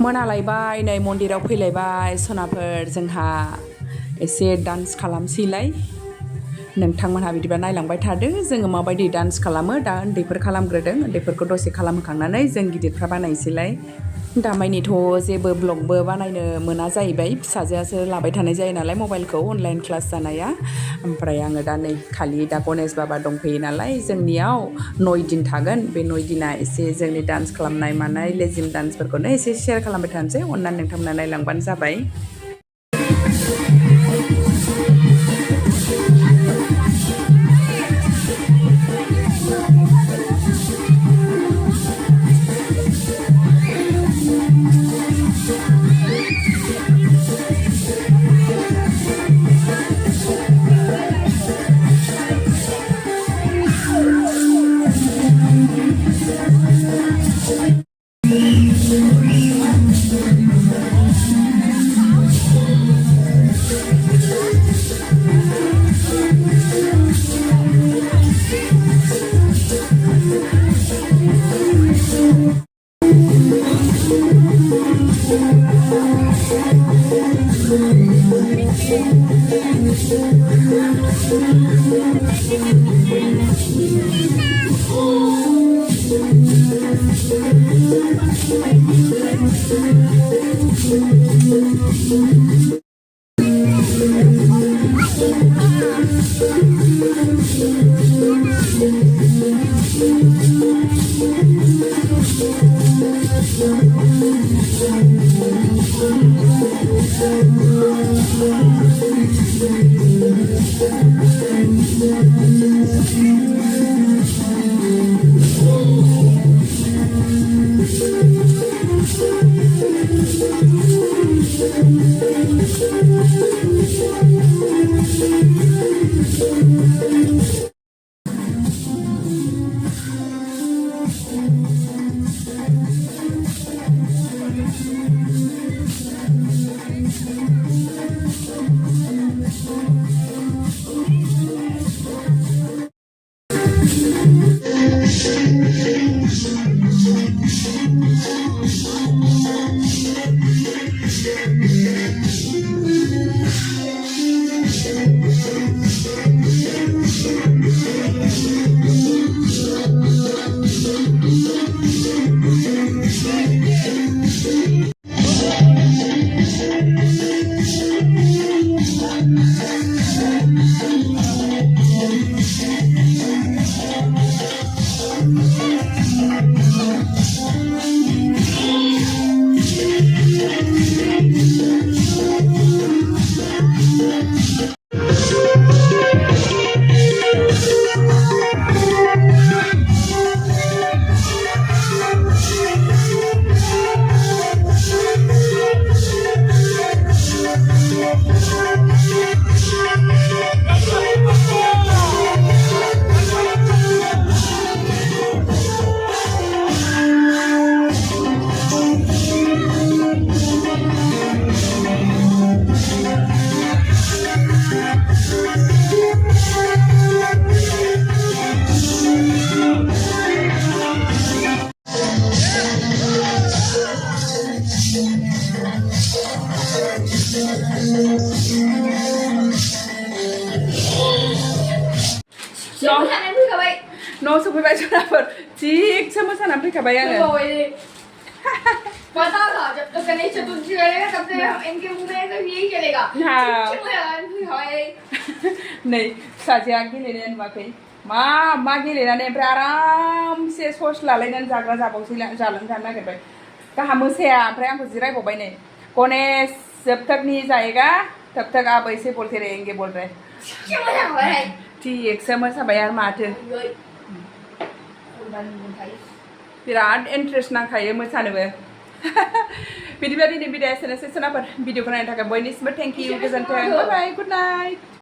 मोनालायबाय नै मन्दिराव फैलायबाय सनाफोर जोंहा एसे डान्स खालामसैलाय नोंथांमोनहा बिदिबा नायलांबाय थादो जोङो माबायदि डान्स खालामो दा उन्दैफोर खालामग्रोदों उन्दैफोरखौ दसे खालामखांनानै जों गिदिरफ्रा बानायसैलाय दामायनिथ' जेबो ब्लगबो बानायनो मोना जाहैबाय फिसाजोआसो लाबाय थानाय जायो नालाय मबाइलखौ अनलाइन क्लास जानाया ओमफ्राय आङो दा नै खालि दा गणेश बाबा दंफैयो नालाय जोंनियाव 9 दिन थागोन बे 9 दिना एसे जोंनि डान्स खालामनाय मानाय लेजिम डान्सफोरखौनो एसे शेयार खालामबाय थानोसै अननानै नोंथांमोना नायलांबानो जाबाय न' सफैबाय सनाफोर थिगसे मोसानानै फैखाबाय आङो पता था जब तक गणेश चतुर्थी रहेगा तब तक इनके मुंह में तो यही चलेगा नै फिसाजोआ गेलेनो नुवाखै मा गेलेनानै ओमफ्राय आरामसे सस लालायनानै जाग्रा जाबावसै जानो नागिरबाय गाहा मोसाया ओमफ्राय आंखौ जिरायबावबाय नै गणेश जब तक नहीं जाएगा तब तक आप ऐसे बोलते रहेंगे बोल रहे थिगसे मोसाबाय आरो माथो बिराद इन्ट्रेस्ट नांखायो मोसानोबो बिदिबा दिनै बिदाया एसेनोसै सोनाफोर भिडिअखौ नायनो थाखाय बयनिसिमबो थेंक इउ गोजोन्थों बाय बाय गुड नाइट